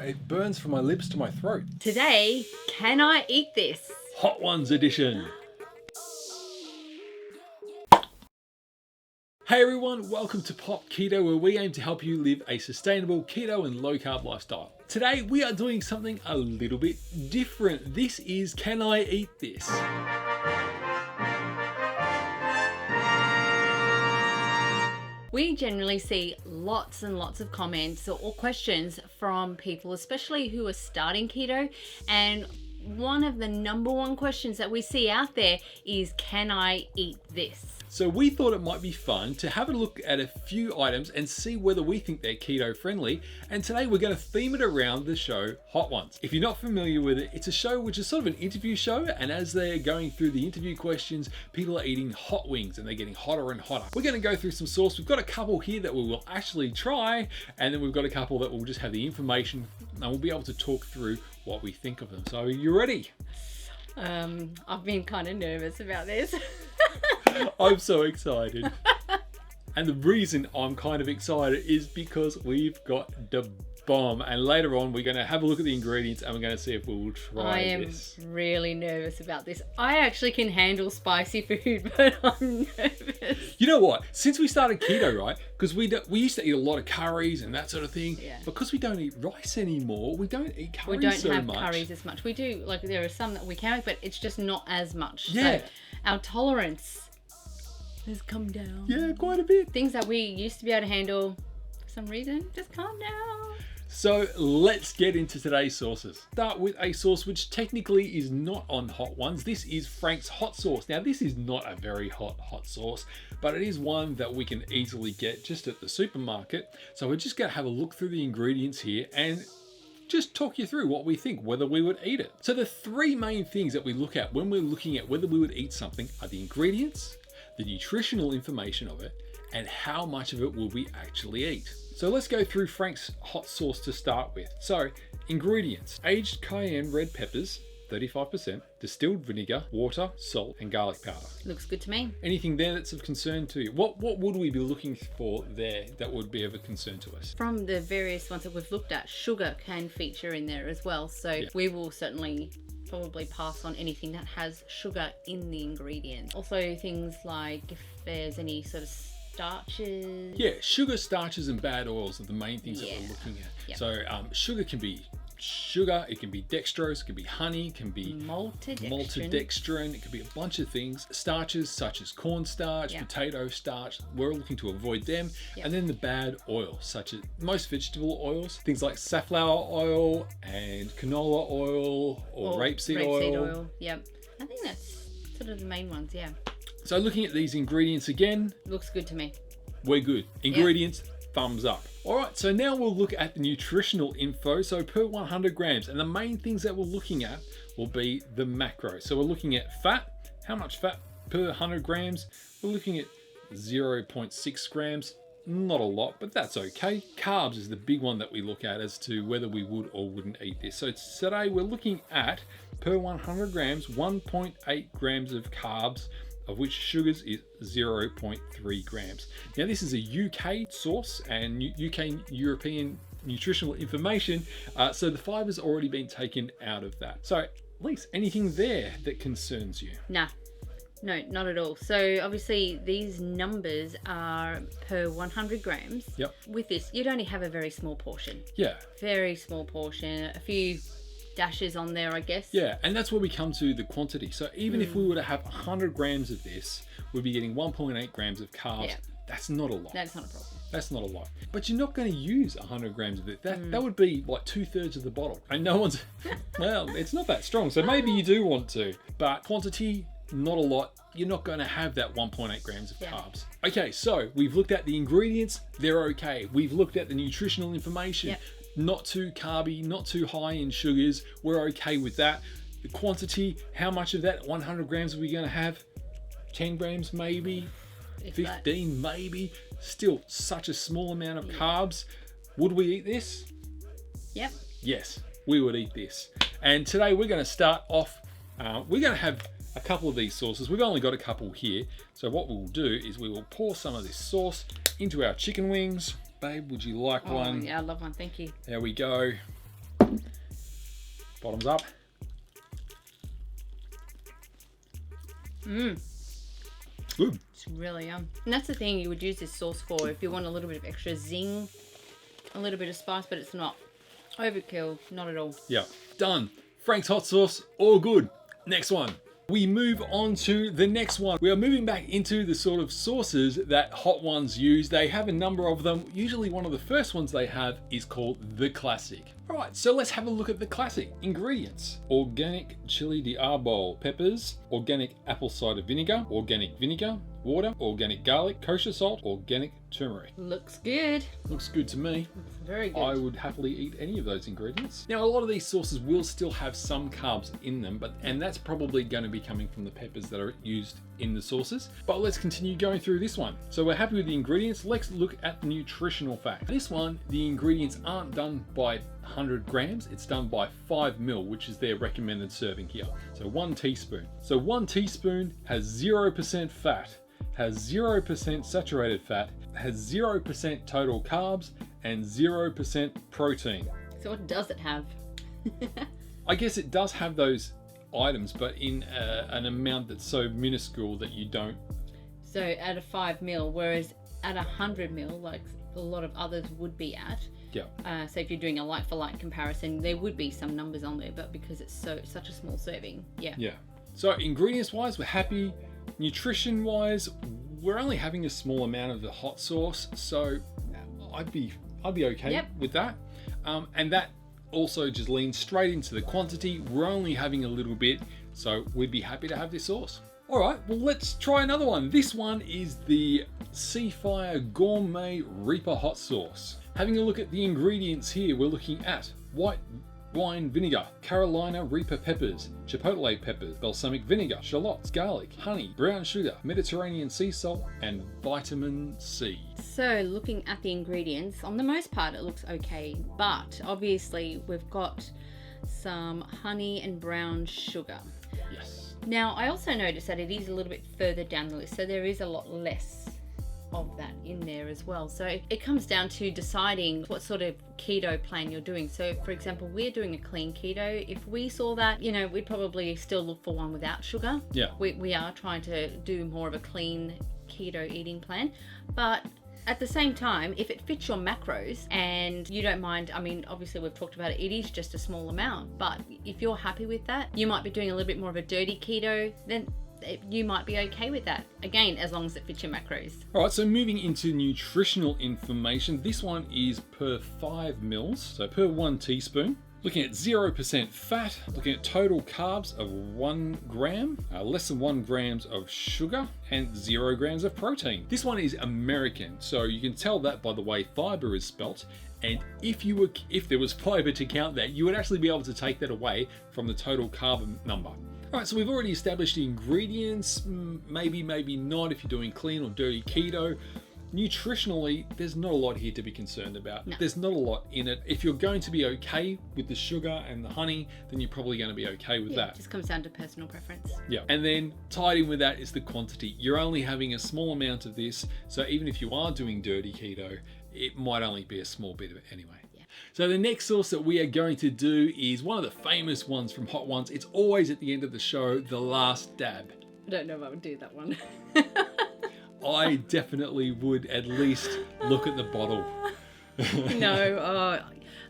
it burns from my lips to my throat. Today, can I eat this? Hot Ones edition. Hey everyone, welcome to Pop Keto, where we aim to help you live a sustainable keto and low carb lifestyle. Today we are doing something a little bit different. This is Can I Eat This? We generally see lots and lots of comments or questions from people, especially who are starting keto, and one of the number one questions that we see out there is, can I eat this? So we thought it might be fun to have a look at a few items and see whether we think they're keto friendly. And today we're going to theme it around the show Hot Ones. If you're not familiar with it, it's a show which is sort of an interview show. And as they're going through the interview questions, people are eating hot wings and they're getting hotter and hotter. We're going to go through some sauce. We've got a couple here that we will actually try. And then we've got a couple that will just have the information and we'll be able to talk through what we think of them. So are you ready? I've been kind of nervous about this. I'm so excited. And the reason I'm kind of excited is because we've got the bomb. And later on, we're going to have a look at the ingredients and we're going to see if we will try this. I am really nervous about this. I actually can handle spicy food, but I'm nervous. You know what? Since we started keto, right? Because we used to eat a lot of curries and that sort of thing. Yeah. Because we don't eat rice anymore, we don't eat curries We don't so have much. curries as much. We do, like there are some that we can make, but it's just not as much. Yeah. So our tolerance has come down. Yeah, quite a bit. Things that we used to be able to handle, for some reason, just calm down. So let's get into today's sauces. Start with a sauce which technically is not on Hot Ones. This is Frank's hot sauce. Now this is not a very hot sauce, but it is one that we can easily get just at the supermarket. So we're just gonna have a look through the ingredients here and just talk you through what we think, whether we would eat it. So the three main things that we look at when we're looking at whether we would eat something are the ingredients, the nutritional information of it, and how much of it will we actually eat. So let's go through Frank's hot sauce to start with. So ingredients: aged cayenne red peppers, 35%, distilled vinegar, water, salt, and garlic powder. Looks good to me. Anything there that's of concern to you? What would we be looking for there that would be of a concern to us? From the various ones that we've looked at, sugar can feature in there as well. So we will certainly probably pass on anything that has sugar in the ingredients. Also things like if there's any sort of starches. Yeah, sugar, starches, and bad oils are the main things that we're looking at. Yep. So sugar can be sugar, it can be dextrose, it can be honey, it can be maltodextrin, it could be a bunch of things. Starches such as cornstarch, potato starch, we're looking to avoid them. And then the bad oils, such as most vegetable oils, things like safflower oil and canola oil or rapeseed oil. Yep. I think that's sort of the main ones, yeah. So looking at these ingredients again, looks good to me. We're good. Ingredients, thumbs up. All right, so now we'll look at the nutritional info. So per 100 grams, and the main things that we're looking at will be the macro. So we're looking at fat. How much fat per 100 grams? We're looking at 0.6 grams. Not a lot, but that's okay. Carbs is the big one that we look at as to whether we would or wouldn't eat this. So today we're looking at per 100 grams, 1.8 grams of carbs, of which sugars is 0.3 grams. Now this is a UK source and UK European nutritional information, so the fiber's already been taken out of that. So Lise, anything there that concerns you? Nah, no, not at all. So obviously these numbers are per 100 grams. Yep. With this, you'd only have a very small portion. Yeah. Very small portion, a few dashes on there, I guess. Yeah, and that's where we come to the quantity. So even if we were to have 100 grams of this, we'd be getting 1.8 grams of carbs. Yeah. That's not a lot. That's not a problem. That's not a lot. But you're not going to use 100 grams of it. That would be like 2/3 of the bottle. And no one's, well, it's not that strong. So maybe you do want to. But quantity, not a lot. You're not going to have that 1.8 grams of carbs. Okay, so we've looked at the ingredients. They're okay. We've looked at the nutritional information. Yep. Not too carby, not too high in sugars. We're okay with that. The quantity, how much of that 100 grams are we going to have? 10 grams maybe? 15 maybe? Still such a small amount of carbs. Would we eat this? Yep. Yes, we would eat this. And today we're going to start off, we're going to have a couple of these sauces. We've only got a couple here. So what we'll do is we will pour some of this sauce into our chicken wings. Babe, would you like one? Yeah, I love one. Thank you. There we go. Bottoms up. Good. It's really yum. And that's the thing you would use this sauce for if you want a little bit of extra zing, a little bit of spice, but it's not overkill, not at all. Yeah, done. Frank's hot sauce, all good. Next one. We move on to the next one. We are moving back into the sort of sauces that Hot Ones use. They have a number of them. Usually one of the first ones they have is called the Classic. All right, so let's have a look at the Classic. Ingredients: organic chili de arbol peppers, organic apple cider vinegar, water, organic garlic, kosher salt, organic turmeric. Looks good. Looks good to me. Looks very good. I would happily eat any of those ingredients. Now, a lot of these sauces will still have some carbs in them, and that's probably going to be coming from the peppers that are used in the sauces. But let's continue going through this one. So we're happy with the ingredients. Let's look at the nutritional fact. This one, the ingredients aren't done by 100 grams, it's done by 5 ml, which is their recommended serving here. So 1 teaspoon. So 1 teaspoon has 0% fat, has 0% saturated fat, has 0% total carbs, and 0% protein. So what does it have? I guess it does have those items, but in an amount that's so minuscule that you don't. So at a 5 ml, whereas at 100 ml, like a lot of others would be at. Yeah. So if you're doing a like-for-like comparison, there would be some numbers on there, but because it's such a small serving, yeah. Yeah. So ingredients-wise, we're happy. Nutrition-wise, we're only having a small amount of the hot sauce, so I'd be okay with that. And that also just leans straight into the quantity. We're only having a little bit, so we'd be happy to have this sauce. All right, well, let's try another one. This one is the Seafire Gourmet Reaper Hot Sauce. Having a look at the ingredients here, we're looking at white wine vinegar, Carolina Reaper peppers, chipotle peppers, balsamic vinegar, shallots, garlic, honey, brown sugar, Mediterranean sea salt, and vitamin C. So looking at the ingredients, on the most part, it looks okay, but obviously we've got some honey and brown sugar. Yes. Now, I also noticed that it is a little bit further down the list, so there is a lot less of that in there as well. So it comes down to deciding what sort of keto plan you're doing. So for example, we're doing a clean keto. If we saw that, we'd probably still look for one without sugar. Yeah. We are trying to do more of a clean keto eating plan, but at the same time, if it fits your macros and you don't mind, obviously we've talked about it, it is just a small amount, but if you're happy with that, you might be doing a little bit more of a dirty keto, then you might be okay with that. Again, as long as it fits your macros. All right, so moving into nutritional information, this one is per 5 mils, so per 1 teaspoon. Looking at 0% fat, looking at total carbs of 1 gram, less than 1 grams of sugar, and 0 grams of protein. This one is American, so you can tell that by the way fiber is spelt. And if there was fiber to count that, you would actually be able to take that away from the total carb number. All right, so we've already established the ingredients, maybe not if you're doing clean or dirty keto. Nutritionally, there's not a lot here to be concerned about. No. There's not a lot in it. If you're going to be okay with the sugar and the honey, then you're probably going to be okay with that. It just comes down to personal preference. Yeah. And then tied in with that is the quantity. You're only having a small amount of this, so even if you are doing dirty keto, it might only be a small bit of it anyway. So the next sauce that we are going to do is one of the famous ones from Hot Ones. It's always at the end of the show, the last dab. I don't know if I would do that one. I definitely would at least look at the bottle. No,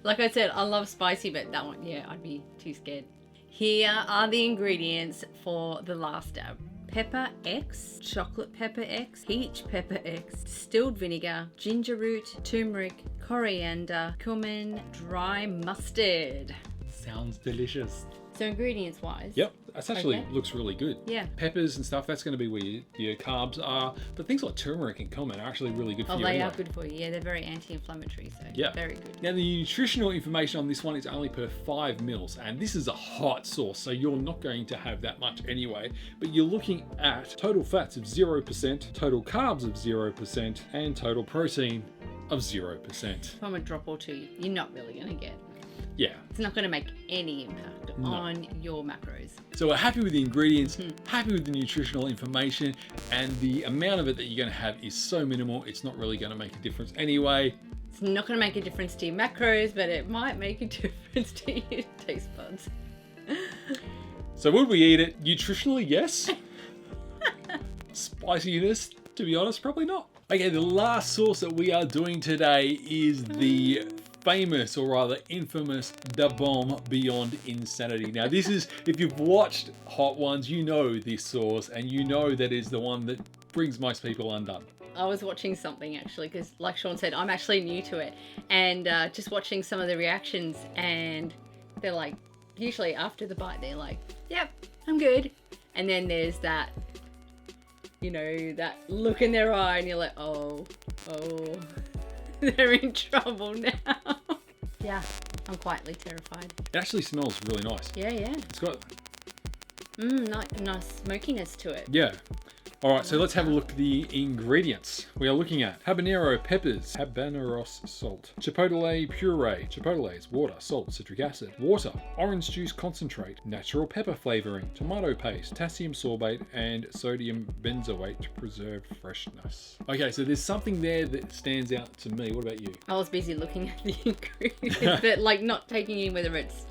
like I said, I love spicy, but that one, I'd be too scared. Here are the ingredients for the last dab. Pepper X, chocolate pepper X, peach pepper X, distilled vinegar, ginger root, turmeric, coriander, cumin, dry mustard. Sounds delicious. So ingredients wise. Yep, that actually looks really good. Yeah. Peppers and stuff, that's going to be where your carbs are. But things like turmeric and cumin are actually really good for you. They anyway. are good for you. Yeah, they're very anti-inflammatory, so very good. Now the nutritional information on this one is only per 5 mils, and this is a hot sauce, so you're not going to have that much anyway. But you're looking at total fats of 0%, total carbs of 0%, and total protein of 0%. From a drop or two, you're not really going to get. Yeah. It's not going to make any impact on your macros. So we're happy with the ingredients, happy with the nutritional information, and the amount of it that you're going to have is so minimal, it's not really going to make a difference anyway. It's not going to make a difference to your macros, but it might make a difference to your taste buds. So would we eat it? Nutritionally, yes. Spiciness, to be honest, probably not. Okay, the last sauce that we are doing today is the famous, or rather infamous, Da Bomb Beyond Insanity. Now this is, if you've watched Hot Ones, you know this sauce, and you know that is the one that brings most people undone. I was watching something actually, because like Shaun said, I'm actually new to it, and just watching some of the reactions, and they're like, usually after the bite, they're like, yep, I'm good. And then there's that, you know, that look in their eye, and you're like, oh, they're in trouble now. Yeah, I'm quietly terrified. It actually smells really nice. Yeah. It's got... nice smokiness to it. Yeah. All right, so let's have a look at the ingredients. We are looking at habanero peppers, habaneros salt, chipotle puree, chipotle is water, salt, citric acid, water, orange juice concentrate, natural pepper flavoring, tomato paste, potassium sorbate, and sodium benzoate to preserve freshness. Okay, so there's something there that stands out to me. What about you? I was busy looking at the ingredients, but like not taking in whether it's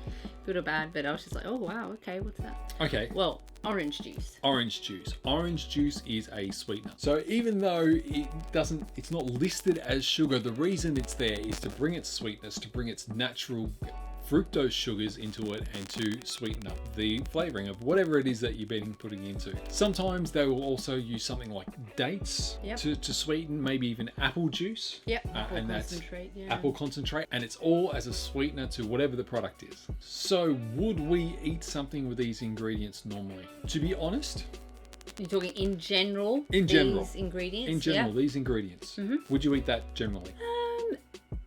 good or bad, but I was just like, oh wow, okay, what's that? Okay. Well, orange juice. Orange juice. Orange juice is a sweetener. So even though it's not listed as sugar, the reason it's there is to bring its sweetness, to bring its natural fructose sugars into it, and to sweeten up the flavoring of whatever it is that you're putting into. Sometimes they will also use something like dates to sweeten, maybe even apple juice. Yep, apple and concentrate, that's apple concentrate, and it's all as a sweetener to whatever the product is. So would we eat something with these ingredients normally? To be honest, you're talking in general? In general. These ingredients? In general, these ingredients. Mm-hmm. Would you eat that generally?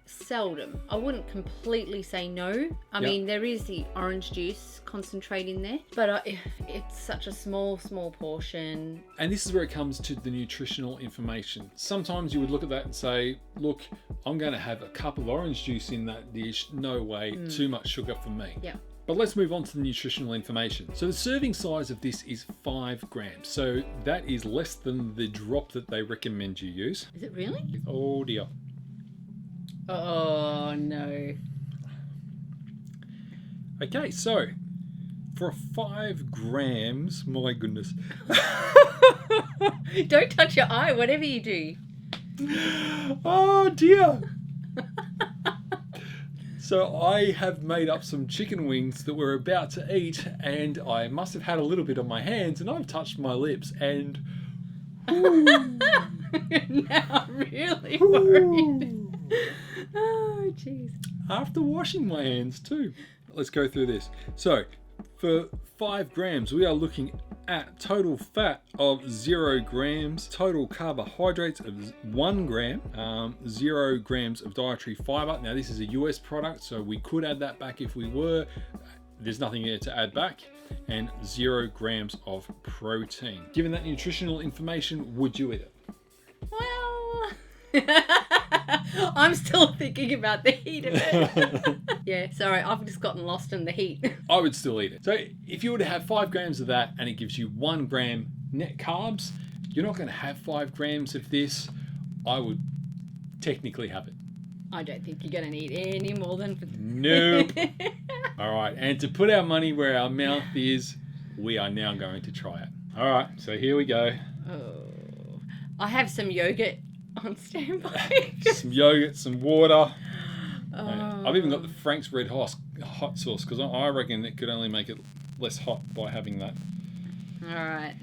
Seldom. I wouldn't completely say no. I mean, there is the orange juice concentrate in there, but it's such a small portion. And this is where it comes to the nutritional information. Sometimes you would look at that and say, look, I'm going to have a cup of orange juice in that dish. No way, too much sugar for me. Yeah. But let's move on to the nutritional information. So the serving size of this is 5 grams. So that is less than the drop that they recommend you use. Is it really? Oh dear. Oh no. Okay, so for 5 grams, my goodness. Don't touch your eye, whatever you do. Oh dear. So I have made up some chicken wings that we're about to eat, and I must have had a little bit on my hands, and I've touched my lips, and Now I'm really worried. Oh jeez. After washing my hands too. Let's go through this. So for 5 grams, we are looking at total fat of 0 grams, total carbohydrates of 1 gram, 0 grams of dietary fiber. Now this is a US product, so we could add that back if we were. There's nothing here to add back. And 0 grams of protein. Given that nutritional information, would you eat it? Well, I'm still thinking about the heat of it. Yeah, sorry, I've just gotten lost in the heat. I would still eat it. So if you were to have 5 grams of that and it gives you 1 gram net carbs, you're not going to have 5 grams of this. I would technically have it. I don't think you're going to need any more than... Nope. All right, and to put our money where our mouth is, we are now going to try it. All right, so here we go. Oh, I have some yogurt on standby. Some yogurt, some water. Oh. I've even got the Frank's Red Hot sauce, because I reckon it could only make it less hot by having that. All right.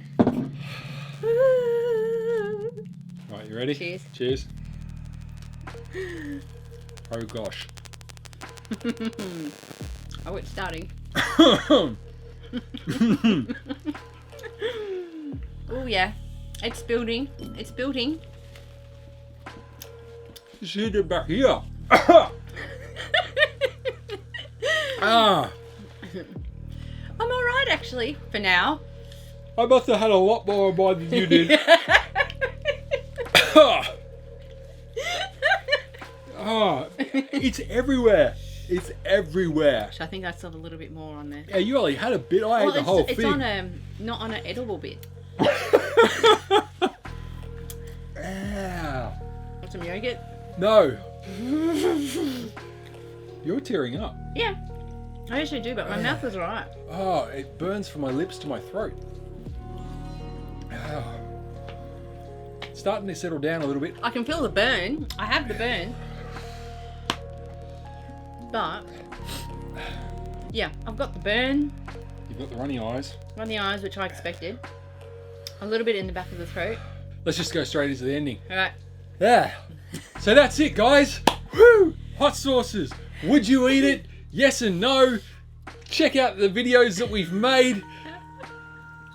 All right, you ready? Cheers. Cheers. Oh gosh. Oh, it's starting. Oh yeah, it's building. It's building. Just hit it back here. Ah. I'm all right actually for now. I must have had a lot more bite than you did. Oh, it's everywhere. It's everywhere. I think I still have a little bit more on there. Yeah, you only had a bit. I ate the whole thing. It's on a not on an edible bit. Ow. Want some yogurt? No. You're tearing up. Yeah. I usually do, but my mouth was alright. Oh, it burns from my lips to my throat. Oh. Starting to settle down a little bit. I can feel the burn. I have the burn. But, yeah, I've got the burn. You've got the runny eyes. Runny eyes, which I expected. A little bit in the back of the throat. Let's just go straight into the ending. Alright. Yeah. So that's it, guys. Woo! Hot sauces. Would you eat it? Yes and no. Check out the videos that we've made.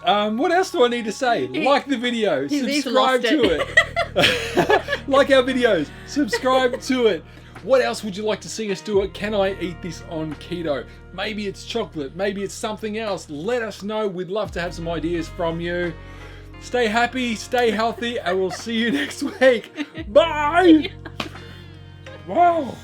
What else do I need to say? Like the video. Subscribe to it. Like our videos. Subscribe to it. What else would you like to see us do? Can I eat this on keto? Maybe it's chocolate. Maybe it's something else. Let us know. We'd love to have some ideas from you. Stay happy, stay healthy, and we'll see you next week. Bye! Wow.